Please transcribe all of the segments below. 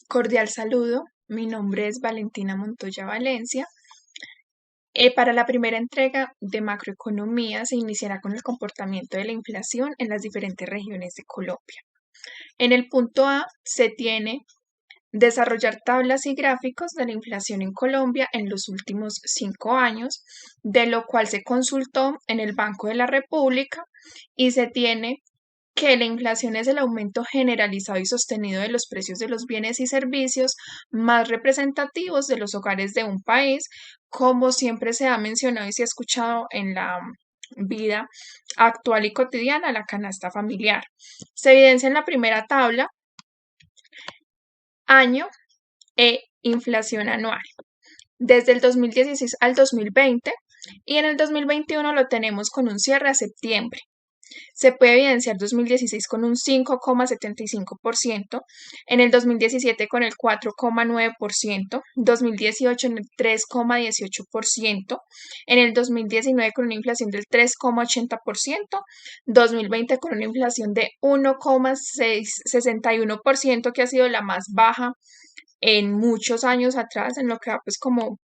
Cordial saludo, mi nombre es Valentina Montoya Valencia. Para la primera entrega de macroeconomía se iniciará con el comportamiento de la inflación en las diferentes regiones de Colombia. En el punto A se tiene desarrollar tablas y gráficos de la inflación en Colombia en los últimos 5 años, de lo cual se consultó en el Banco de la República y se tiene que la inflación es el aumento generalizado y sostenido de los precios de los bienes y servicios más representativos de los hogares de un país, como siempre se ha mencionado y se ha escuchado en la vida actual y cotidiana, la canasta familiar. Se evidencia en la primera tabla año e inflación anual desde el 2016 al 2020 y en el 2021 lo tenemos con un cierre a septiembre. Se puede evidenciar 2016 con un 5,75%, en el 2017 con el 4,9%, 2018 en el 3,18%, en el 2019 con una inflación del 3,80%, 2020 con una inflación de 1,61%, que ha sido la más baja en muchos años atrás, en lo que va pues como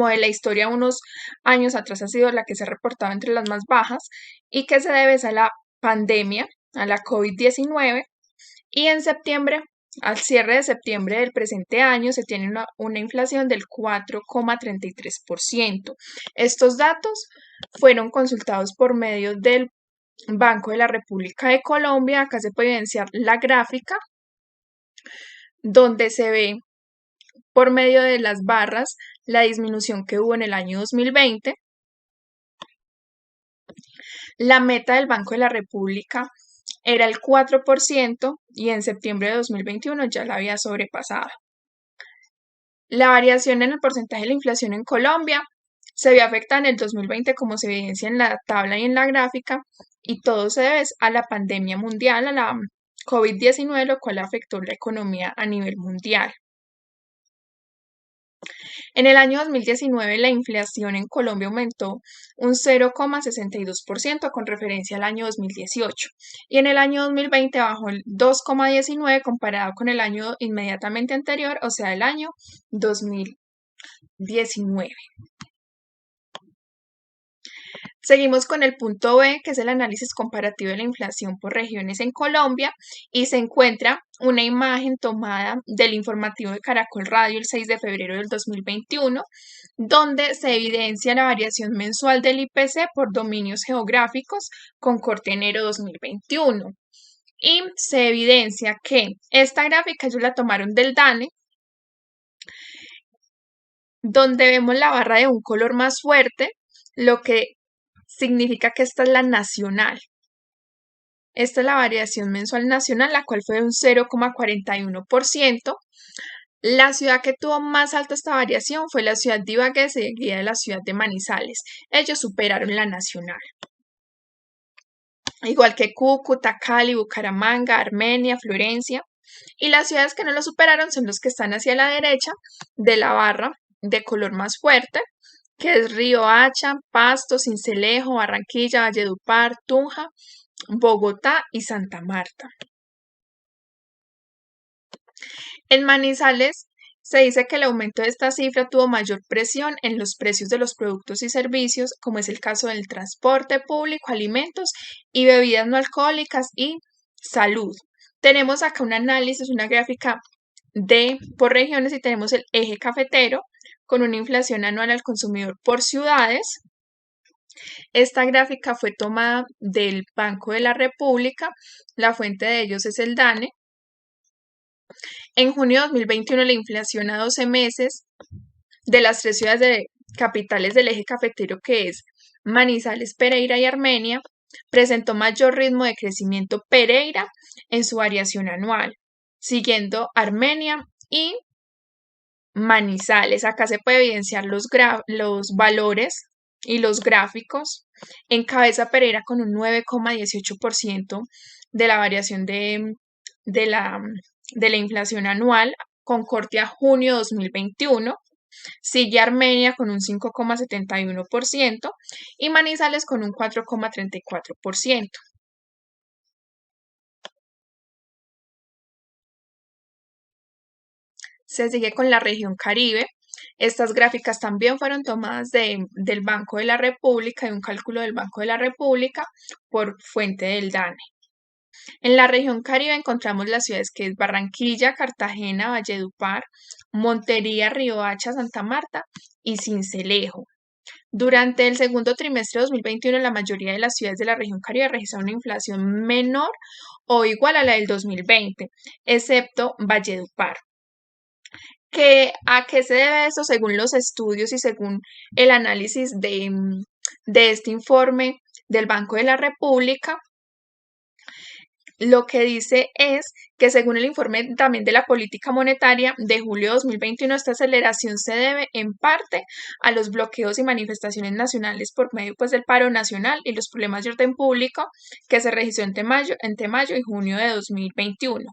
de la historia unos años atrás ha sido la que se ha reportado entre las más bajas y que se debe a la pandemia, a la COVID-19 y en septiembre, al cierre de septiembre del presente año, se tiene una inflación del 4,33%. Estos datos fueron consultados por medio del Banco de la República de Colombia. Acá se puede evidenciar la gráfica donde se ve por medio de las barras la disminución que hubo en el año 2020. La meta del Banco de la República era el 4% y en septiembre de 2021 ya la había sobrepasado. La variación en el porcentaje de la inflación en Colombia se vio afectada en el 2020 como se evidencia en la tabla y en la gráfica y todo se debe a la pandemia mundial, a la COVID-19, lo cual afectó la economía a nivel mundial. En el año 2019 la inflación en Colombia aumentó un 0,62% con referencia al año 2018 y en el año 2020 bajó el 2,19% comparado con el año inmediatamente anterior, o sea, el año 2019. Seguimos con el punto B, que es el análisis comparativo de la inflación por regiones en Colombia, y se encuentra una imagen tomada del informativo de Caracol Radio el 6 de febrero del 2021, donde se evidencia la variación mensual del IPC por dominios geográficos con corte enero 2021. Y se evidencia que esta gráfica ellos la tomaron del DANE, donde vemos la barra de un color más fuerte, lo que significa que esta es la nacional. Esta es la variación mensual nacional, la cual fue de un 0,41%. La ciudad que tuvo más alta esta variación fue la ciudad de Ibagué, seguida de la ciudad de Manizales. Ellos superaron la nacional. Igual que Cúcuta, Cali, Bucaramanga, Armenia, Florencia. Y las ciudades que no lo superaron son los que están hacia la derecha de la barra de color más fuerte, que es Riohacha, Pasto, Sincelejo, Barranquilla, Valledupar, Tunja, Bogotá y Santa Marta. En Manizales se dice que el aumento de esta cifra tuvo mayor presión en los precios de los productos y servicios, como es el caso del transporte público, alimentos y bebidas no alcohólicas y salud. Tenemos acá un análisis, una gráfica por regiones y tenemos el eje cafetero con una inflación anual al consumidor por ciudades. Esta gráfica fue tomada del Banco de la República, la fuente de ellos es el DANE. En junio de 2021 la inflación a 12 meses de las tres ciudades capitales del eje cafetero, que es Manizales, Pereira y Armenia, presentó mayor ritmo de crecimiento Pereira en su variación anual, siguiendo Armenia y Manizales. Acá se puede evidenciar los valores y los gráficos. Encabeza Pereira con un 9,18% de la variación de la inflación anual con corte a junio 2021. Sigue Armenia con un 5,71% y Manizales con un 4,34%. Se sigue con la región Caribe. Estas gráficas también fueron tomadas del Banco de la República, de un cálculo del Banco de la República por fuente del DANE. En la región Caribe encontramos las ciudades que es Barranquilla, Cartagena, Valledupar, Montería, Riohacha, Santa Marta y Sincelejo. Durante el segundo trimestre de 2021, la mayoría de las ciudades de la región Caribe registraron una inflación menor o igual a la del 2020, excepto Valledupar. ¿A qué se debe esto? Según los estudios y según el análisis de este informe del Banco de la República, lo que dice es que según el informe también de la política monetaria de julio de 2021, esta aceleración se debe en parte a los bloqueos y manifestaciones nacionales por medio pues, del paro nacional y los problemas de orden público que se registró entre mayo y junio de 2021,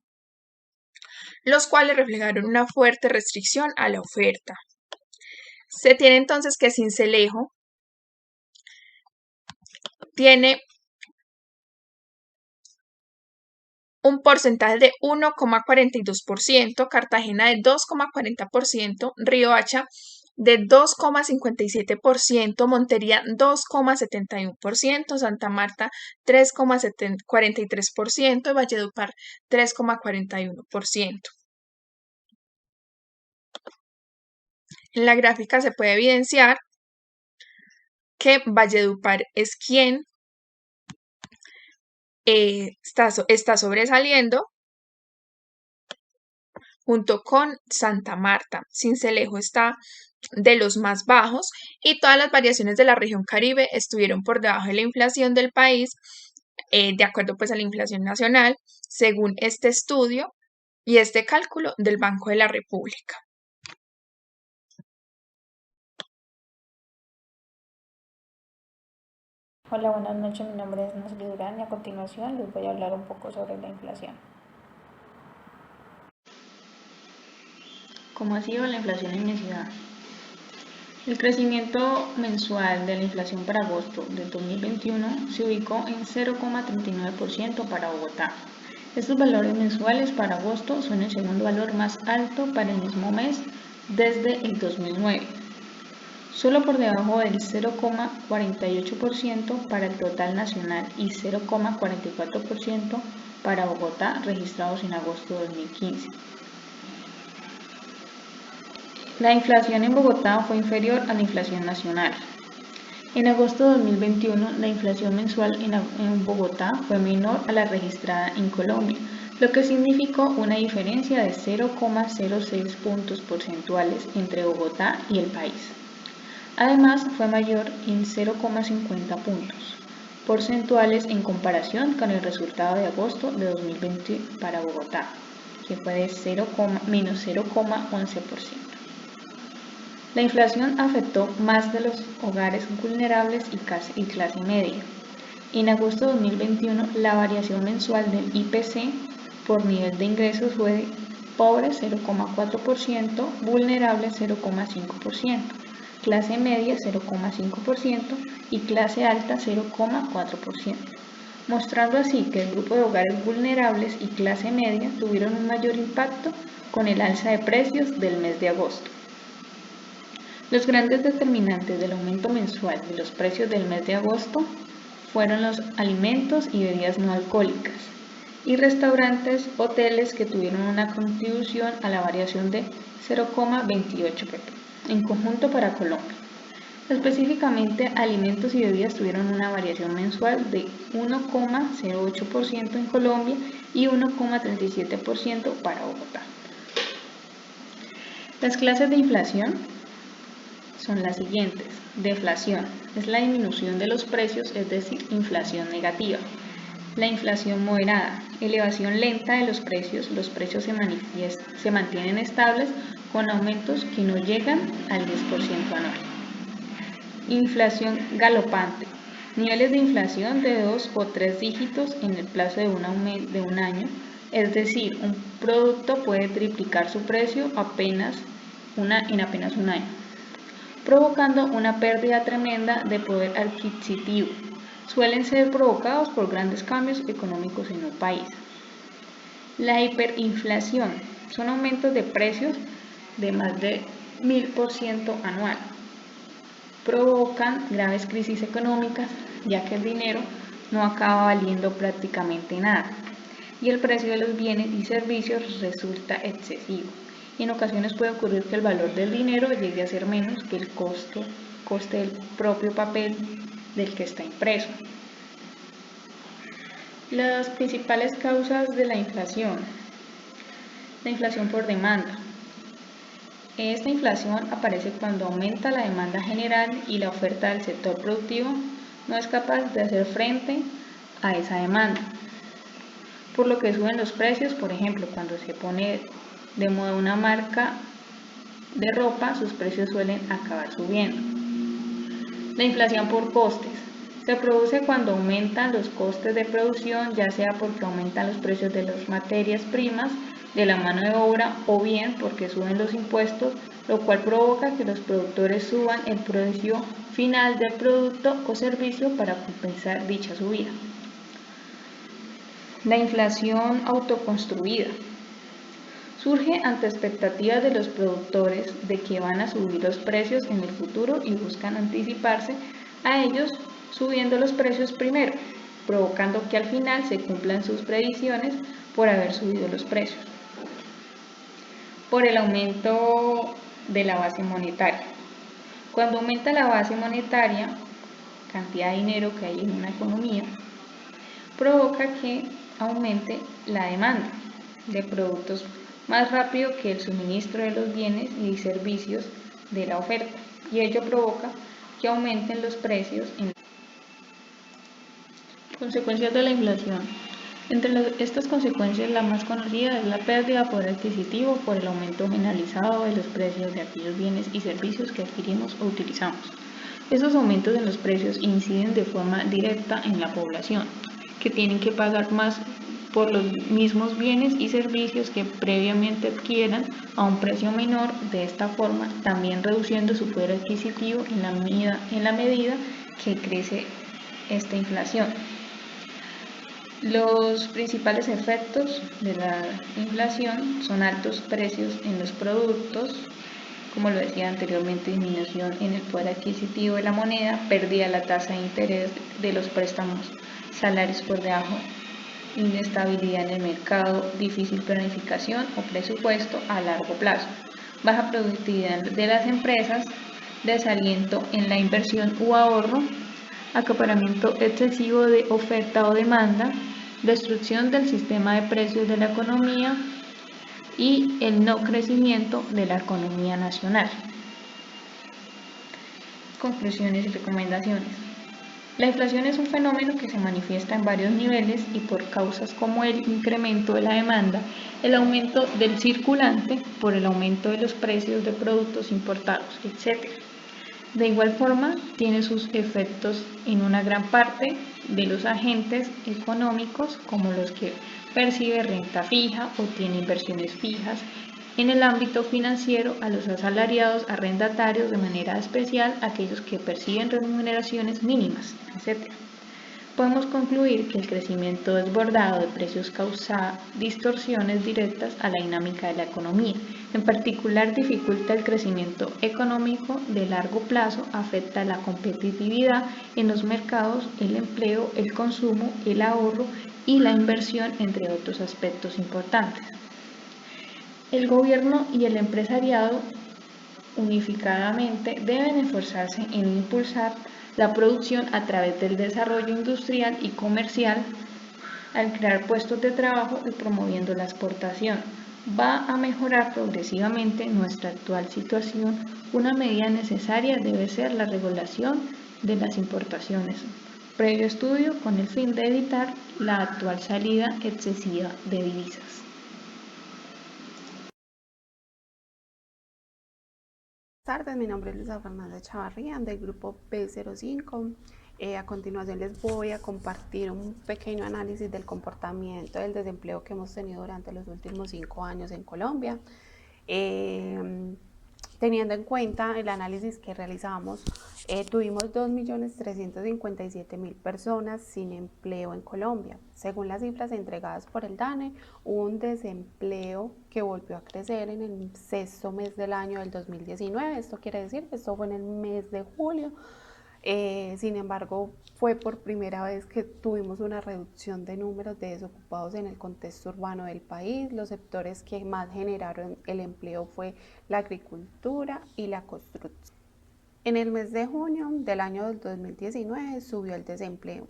los cuales reflejaron una fuerte restricción a la oferta. Se tiene entonces que Sincelejo tiene un porcentaje de 1,42%, Cartagena de 2,40%, Riohacha de 2,57%, Montería 2,71%, Santa Marta 3,43% y Valledupar 3,41%. En la gráfica se puede evidenciar que Valledupar es quien está sobresaliendo junto con Santa Marta. Sincelejo está de los más bajos y todas las variaciones de la región Caribe estuvieron por debajo de la inflación del país, de acuerdo pues a la inflación nacional, según este estudio y este cálculo del Banco de la República. Hola, buenas noches, mi nombre es Nasli Durán y a continuación les voy a hablar un poco sobre la inflación. ¿Cómo ha sido la inflación en mi ciudad? El crecimiento mensual de la inflación para agosto del 2021 se ubicó en 0,39% para Bogotá. Estos valores mensuales para agosto son el segundo valor más alto para el mismo mes desde el 2009. Solo por debajo del 0,48% para el total nacional y 0,44% para Bogotá registrados en agosto de 2015. La inflación en Bogotá fue inferior a la inflación nacional. En agosto de 2021, la inflación mensual en Bogotá fue menor a la registrada en Colombia, lo que significó una diferencia de 0,06 puntos porcentuales entre Bogotá y el país. Además, fue mayor en 0,50 puntos porcentuales en comparación con el resultado de agosto de 2020 para Bogotá, que fue de menos 0,11%. La inflación afectó más de los hogares vulnerables y clase media. En agosto de 2021, la variación mensual del IPC por nivel de ingresos fue de pobre 0,4%, vulnerable 0,5%. Clase media 0,5% y clase alta 0,4%, mostrando así que el grupo de hogares vulnerables y clase media tuvieron un mayor impacto con el alza de precios del mes de agosto. Los grandes determinantes del aumento mensual de los precios del mes de agosto fueron los alimentos y bebidas no alcohólicas y restaurantes, hoteles que tuvieron una contribución a la variación de 0,28% en conjunto para Colombia. Específicamente, alimentos y bebidas tuvieron una variación mensual de 1,08% en Colombia y 1,37% para Bogotá. Las clases de inflación son las siguientes. Deflación es la disminución de los precios, es decir, inflación negativa. La inflación moderada, elevación lenta de los precios se mantienen estables con aumentos que no llegan al 10% anual. Inflación galopante, niveles de inflación de 2 o 3 dígitos en el plazo de un año, es decir, un producto puede triplicar su precio en apenas un año, provocando una pérdida tremenda de poder adquisitivo. Suelen ser provocados por grandes cambios económicos en un país. La hiperinflación son aumentos de precios de más de 1000% anual. Provocan graves crisis económicas, ya que el dinero no acaba valiendo prácticamente nada y el precio de los bienes y servicios resulta excesivo. Y en ocasiones puede ocurrir que el valor del dinero llegue a ser menos que el coste del propio papel del que está impreso. Las principales causas de la inflación. La inflación por demanda. Esta inflación aparece cuando aumenta la demanda general y la oferta del sector productivo no es capaz de hacer frente a esa demanda, por lo que suben los precios. Por ejemplo, cuando se pone de moda una marca de ropa, sus precios suelen acabar subiendo. La inflación por costes. Se produce cuando aumentan los costes de producción, ya sea porque aumentan los precios de las materias primas, de la mano de obra o bien porque suben los impuestos, lo cual provoca que los productores suban el precio final del producto o servicio para compensar dicha subida. La inflación autoconstruida. Surge ante expectativas de los productores de que van a subir los precios en el futuro y buscan anticiparse a ellos subiendo los precios primero, provocando que al final se cumplan sus previsiones por haber subido los precios. Por el aumento de la base monetaria. Cuando aumenta la base monetaria, cantidad de dinero que hay en una economía, provoca que aumente la demanda de productos más rápido que el suministro de los bienes y servicios de la oferta, y ello provoca que aumenten los precios. Consecuencias de la inflación. Entre estas consecuencias, la más conocida es la pérdida de poder adquisitivo por el aumento generalizado de los precios de aquellos bienes y servicios que adquirimos o utilizamos. Esos aumentos en los precios inciden de forma directa en la población, que tienen que pagar más por los mismos bienes y servicios que previamente adquieran a un precio menor, de esta forma también reduciendo su poder adquisitivo en la medida que crece esta inflación. Los principales efectos de la inflación son altos precios en los productos, como lo decía anteriormente, disminución en el poder adquisitivo de la moneda, pérdida de la tasa de interés de los préstamos, salarios por debajo, inestabilidad en el mercado, difícil planificación o presupuesto a largo plazo, baja productividad de las empresas, desaliento en la inversión u ahorro, acaparamiento excesivo de oferta o demanda, destrucción del sistema de precios de la economía y el no crecimiento de la economía nacional. Conclusiones y recomendaciones. La inflación es un fenómeno que se manifiesta en varios niveles y por causas como el incremento de la demanda, el aumento del circulante por el aumento de los precios de productos importados, etc. De igual forma, tiene sus efectos en una gran parte de los agentes económicos, como los que percibe renta fija o tiene inversiones fijas. En el ámbito financiero, a los asalariados, arrendatarios, de manera especial aquellos que perciben remuneraciones mínimas, etc. Podemos concluir que el crecimiento desbordado de precios causa distorsiones directas a la dinámica de la economía. En particular, dificulta el crecimiento económico de largo plazo, afecta la competitividad en los mercados, el empleo, el consumo, el ahorro y la inversión, entre otros aspectos importantes. El gobierno y el empresariado unificadamente deben esforzarse en impulsar la producción a través del desarrollo industrial y comercial, al crear puestos de trabajo y promoviendo la exportación. Va a mejorar progresivamente nuestra actual situación. Una medida necesaria debe ser la regulación de las importaciones, previo estudio con el fin de evitar la actual salida excesiva de divisas. Buenas tardes, mi nombre es Luisa Fernanda Chavarría del grupo P05. A continuación les voy a compartir un pequeño análisis del comportamiento del desempleo que hemos tenido durante los últimos 5 años en Colombia. Teniendo en cuenta el análisis que realizamos, tuvimos 2.357.000 personas sin empleo en Colombia. Según las cifras entregadas por el DANE, hubo un desempleo que volvió a crecer en el sexto mes del año del 2019. Esto quiere decir que esto fue en el mes de julio. Sin embargo, fue por primera vez que tuvimos una reducción de números de desocupados en el contexto urbano del país. Los sectores que más generaron el empleo fue la agricultura y la construcción. En el mes de junio del año 2019 subió el desempleo.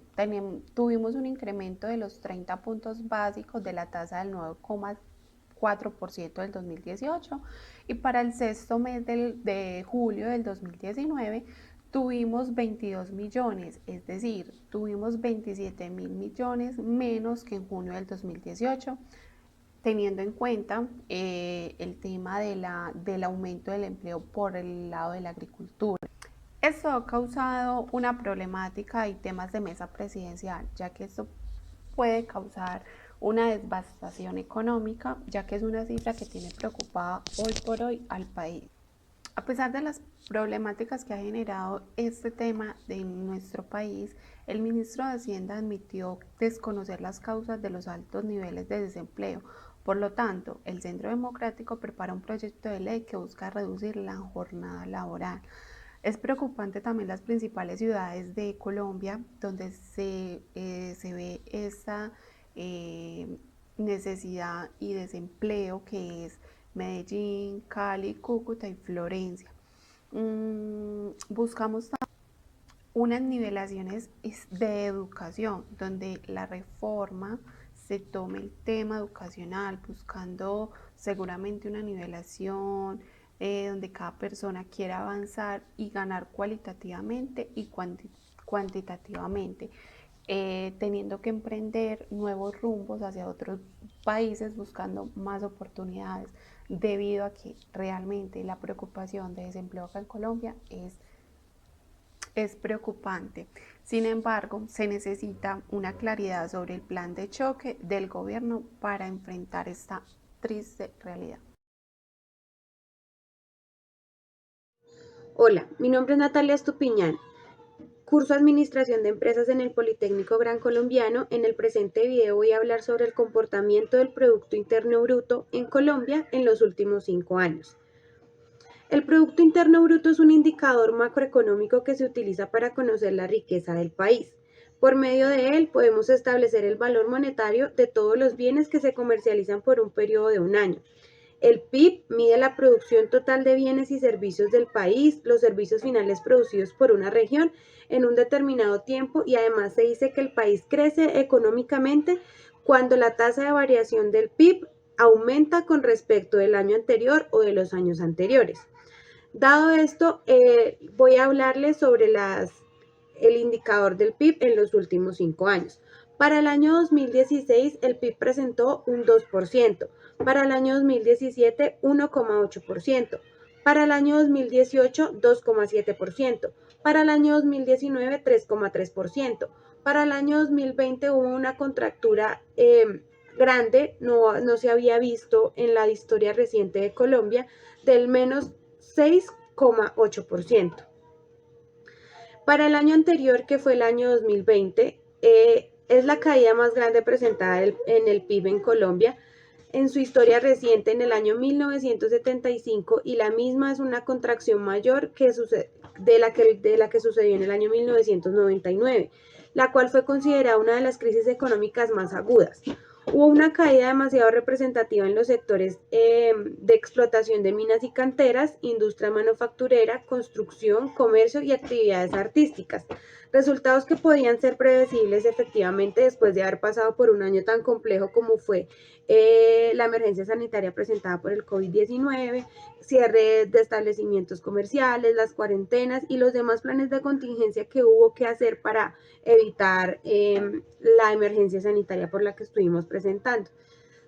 Tuvimos un incremento de los 30 puntos básicos de la tasa del 9,4% del 2018 y para el sexto mes de julio del 2019 tuvimos 22 millones, es decir, tuvimos 27.000 millones menos que en junio del 2018, teniendo en cuenta el tema del aumento del empleo por el lado de la agricultura. Esto ha causado una problemática y temas de mesa presidencial, ya que esto puede causar una devastación económica, ya que es una cifra que tiene preocupada hoy por hoy al país. A pesar de las problemáticas que ha generado este tema en nuestro país, el ministro de Hacienda admitió desconocer las causas de los altos niveles de desempleo. Por lo tanto, el Centro Democrático prepara un proyecto de ley que busca reducir la jornada laboral. Es preocupante también las principales ciudades de Colombia, donde se ve esta necesidad y desempleo, que es Medellín, Cali, Cúcuta y Florencia. Buscamos unas nivelaciones de educación, donde la reforma se tome el tema educacional, buscando seguramente una nivelación donde cada persona quiera avanzar y ganar cualitativamente y cuantitativamente, teniendo que emprender nuevos rumbos hacia otros países buscando más oportunidades, debido a que realmente la preocupación de desempleo acá en Colombia es preocupante. Sin embargo, se necesita una claridad sobre el plan de choque del gobierno para enfrentar esta triste realidad. Hola, mi nombre es Natalia Estupiñán. Curso Administración de Empresas en el Politécnico Gran Colombiano. En el presente video voy a hablar sobre el comportamiento del Producto Interno Bruto en Colombia en los últimos 5 años. El Producto Interno Bruto es un indicador macroeconómico que se utiliza para conocer la riqueza del país. Por medio de él podemos establecer el valor monetario de todos los bienes que se comercializan por un periodo de un año. El PIB mide la producción total de bienes y servicios del país, los servicios finales producidos por una región en un determinado tiempo, y además se dice que el país crece económicamente cuando la tasa de variación del PIB aumenta con respecto del año anterior o de los años anteriores. Dado esto, voy a hablarles sobre el indicador del PIB en los últimos 5 años. Para el año 2016, el PIB presentó un 2%. Para el año 2017, 1,8%. Para el año 2018, 2,7%. Para el año 2019, 3,3%. Para el año 2020 hubo una contractura grande, no se había visto en la historia reciente de Colombia, del menos 6,8%. Para el año anterior, que fue el año 2020, es la caída más grande presentada en el PIB en Colombia en su historia reciente en el año 1975, y la misma es una contracción mayor de la que sucedió en el año 1999, la cual fue considerada una de las crisis económicas más agudas. Hubo una caída demasiado representativa en los sectores de explotación de minas y canteras, industria manufacturera, construcción, comercio y actividades artísticas. Resultados que podían ser predecibles efectivamente después de haber pasado por un año tan complejo como fue la emergencia sanitaria presentada por el COVID-19, cierre de establecimientos comerciales, las cuarentenas y los demás planes de contingencia que hubo que hacer para evitar la emergencia sanitaria por la que estuvimos presentando.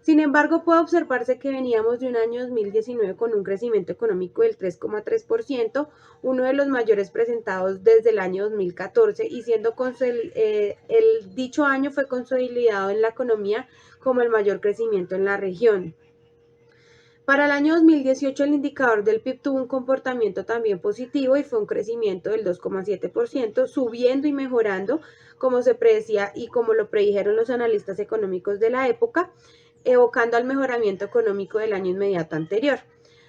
Sin embargo, puede observarse que veníamos de un año 2019 con un crecimiento económico del 3,3%, uno de los mayores presentados desde el año 2014, y dicho año fue consolidado en la economía como el mayor crecimiento en la región. Para el año 2018 el indicador del PIB tuvo un comportamiento también positivo y fue un crecimiento del 2,7%, subiendo y mejorando como se predecía y como lo predijeron los analistas económicos de la época, evocando al mejoramiento económico del año inmediato anterior,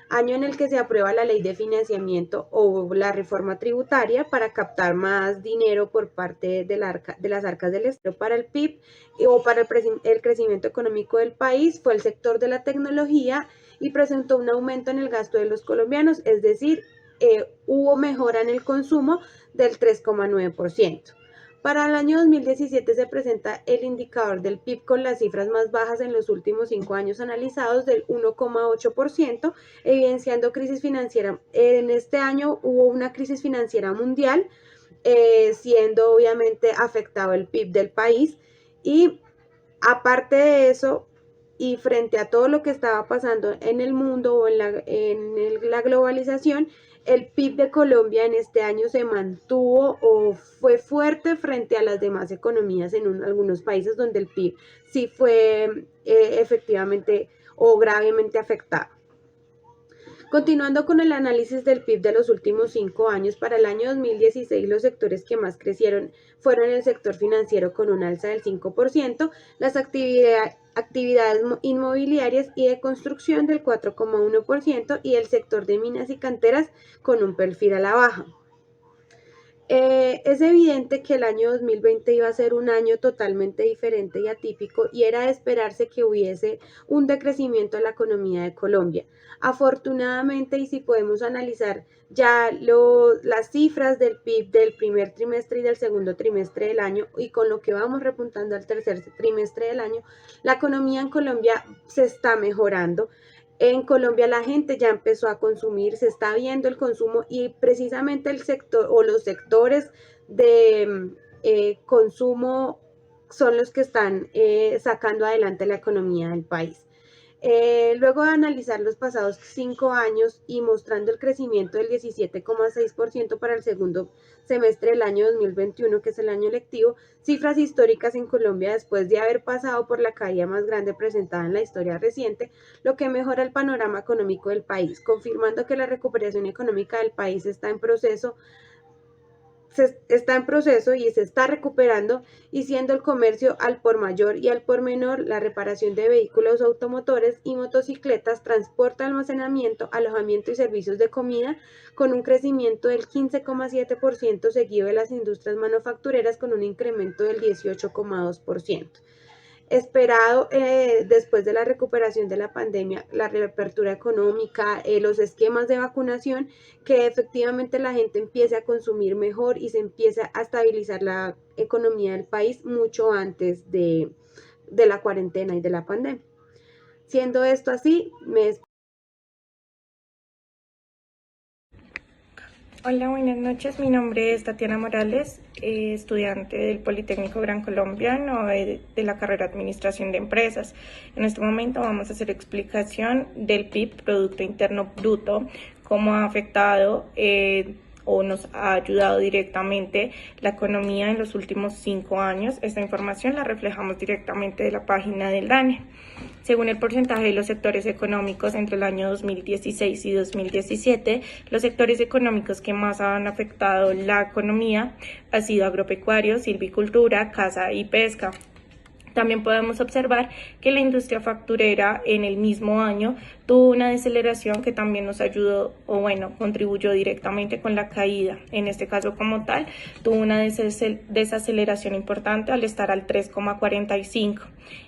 año en el que se aprueba la ley de financiamiento o la reforma tributaria para captar más dinero por parte de las arcas del Estado para el PIB o para el crecimiento económico del país. Fue el sector de la tecnología y presentó un aumento en el gasto de los colombianos, es decir, hubo mejora en el consumo del 3,9%. Para el año 2017 se presenta el indicador del PIB con las cifras más bajas en los últimos 5 años analizados del 1,8%, evidenciando crisis financiera. En este año hubo una crisis financiera mundial, siendo obviamente afectado el PIB del país, y aparte de eso, y frente a todo lo que estaba pasando en el mundo o en la globalización, el PIB de Colombia en este año se mantuvo o fue fuerte frente a las demás economías en algunos países donde el PIB sí fue efectivamente o gravemente afectado. Continuando con el análisis del PIB de los últimos 5 años, para el año 2016 los sectores que más crecieron fueron el sector financiero con un alza del 5%, las actividades inmobiliarias y de construcción del 4,1% y el sector de minas y canteras con un perfil a la baja. Es evidente que el año 2020 iba a ser un año totalmente diferente y atípico y era de esperarse que hubiese un decrecimiento de la economía de Colombia. Afortunadamente, y si podemos analizar ya las cifras del PIB del primer trimestre y del segundo trimestre del año y con lo que vamos repuntando al tercer trimestre del año, la economía en Colombia se está mejorando. En Colombia la gente ya empezó a consumir, se está viendo el consumo y precisamente el sector o los sectores de consumo son los que están sacando adelante la economía del país. Luego de analizar los pasados 5 años y mostrando el crecimiento del 17,6% para el segundo semestre del año 2021, que es el año lectivo, cifras históricas en Colombia después de haber pasado por la caída más grande presentada en la historia reciente, lo que mejora el panorama económico del país, confirmando que la recuperación económica del país está en proceso y se está recuperando, y siendo el comercio al por mayor y al por menor, la reparación de vehículos automotores y motocicletas, transporte, almacenamiento, alojamiento y servicios de comida, con un crecimiento del 15,7%, seguido de las industrias manufactureras con un incremento del 18,2%. Esperado después de la recuperación de la pandemia, la reapertura económica, los esquemas de vacunación, que efectivamente la gente empiece a consumir mejor y se empiece a estabilizar la economía del país mucho antes de la cuarentena y de la pandemia. Siendo esto así, Hola, buenas noches. Mi nombre es Tatiana Morales, estudiante del Politécnico Gran Colombiano de la carrera Administración de Empresas. En este momento vamos a hacer explicación del PIB, Producto Interno Bruto, cómo ha afectado o nos ha ayudado directamente la economía en los últimos 5 años. Esta información la reflejamos directamente de la página del DANE. Según el porcentaje de los sectores económicos entre el año 2016 y 2017, los sectores económicos que más han afectado la economía han sido agropecuario, silvicultura, caza y pesca. También podemos observar que la industria facturera en el mismo año tuvo una desaceleración que también nos ayudó contribuyó directamente con la caída. En este caso como tal, tuvo una desaceleración importante al estar al 3,45.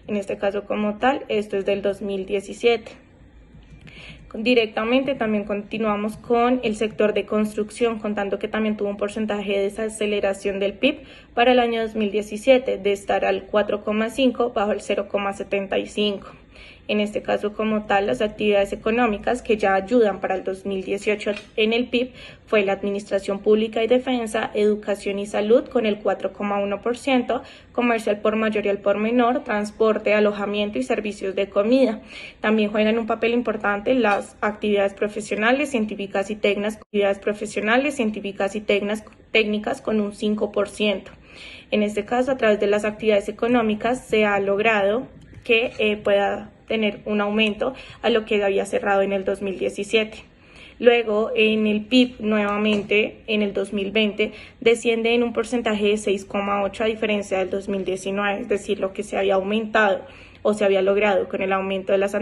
En este caso como tal, esto es del 2017. Directamente también continuamos con el sector de construcción, contando que también tuvo un porcentaje de desaceleración del PIB para el año 2017, de estar al 4,5 bajo el 0,75. En este caso como tal, las actividades económicas que ya ayudan para el 2018 en el PIB fue la administración pública y defensa, educación y salud con el 4,1%, comercio al por mayor y al por menor, transporte, alojamiento y servicios de comida. También juegan un papel importante las actividades profesionales, científicas y técnicas con un 5%. En este caso, a través de las actividades económicas se ha logrado que pueda tener un aumento a lo que había cerrado en el 2017. Luego, en el PIB, nuevamente, en el 2020, desciende en un porcentaje de 6,8 a diferencia del 2019, es decir, lo que se había aumentado o se había logrado con el aumento de los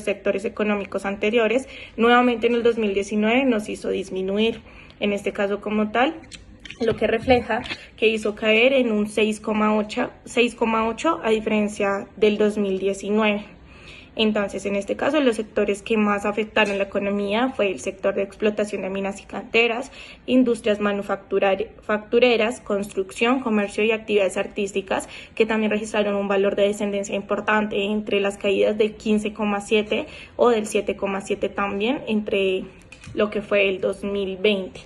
sectores económicos anteriores, nuevamente en el 2019 nos hizo disminuir. En este caso como tal, lo que refleja que hizo caer en un 6,8 a diferencia del 2019. Entonces, en este caso, los sectores que más afectaron la economía fue el sector de explotación de minas y canteras, industrias manufactureras, construcción, comercio y actividades artísticas, que también registraron un valor de descendencia importante entre las caídas del 15,7 o del 7,7 también entre lo que fue el 2020.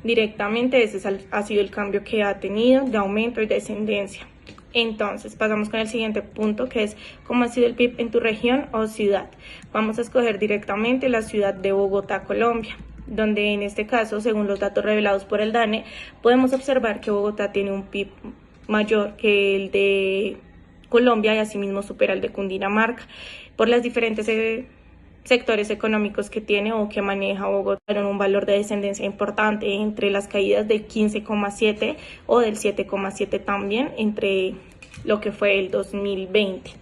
Directamente ese ha sido el cambio que ha tenido de aumento y descendencia. Entonces, pasamos con el siguiente punto, que es cómo ha sido el PIB en tu región o ciudad. Vamos a escoger directamente la ciudad de Bogotá, Colombia, donde en este caso, según los datos revelados por el DANE, podemos observar que Bogotá tiene un PIB mayor que el de Colombia y asimismo supera el de Cundinamarca por las diferentes sectores económicos que tiene o que maneja Bogotá, con un valor de descendencia importante entre las caídas del 15,7 o del 7,7 también entre lo que fue el 2020.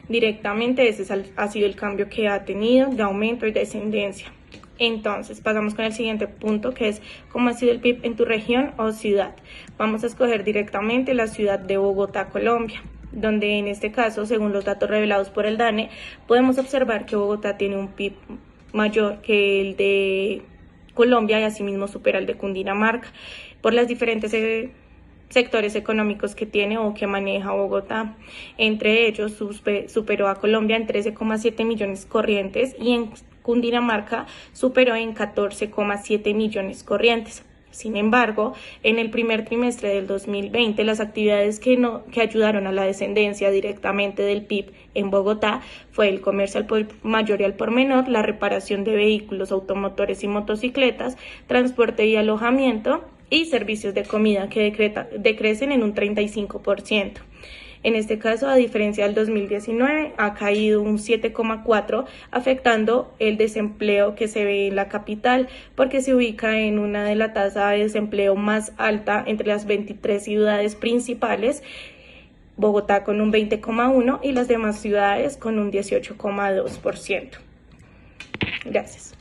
Directamente ese ha sido el cambio que ha tenido de aumento y descendencia. Entonces, pasamos con el siguiente punto, que es cómo ha sido el PIB en tu región o ciudad. Vamos a escoger directamente la ciudad de Bogotá, Colombia, donde en este caso, según los datos revelados por el DANE, podemos observar que Bogotá tiene un PIB mayor que el de Colombia y asimismo supera el de Cundinamarca por las diferentes sectores económicos que tiene o que maneja Bogotá. Entre ellos superó a Colombia en 13,7 millones corrientes y en Cundinamarca superó en 14,7 millones corrientes. Sin embargo, en el primer trimestre del 2020, las actividades que ayudaron a la descendencia directamente del PIB en Bogotá fue el comercio al mayor y al por menor, la reparación de vehículos, automotores y motocicletas, transporte y alojamiento y servicios de comida que decrecen en un 35%. En este caso, a diferencia del 2019, ha caído un 7,4%, afectando el desempleo que se ve en la capital, porque se ubica en una de las tasas de desempleo más alta entre las 23 ciudades principales, Bogotá con un 20,1% y las demás ciudades con un 18,2%. Gracias.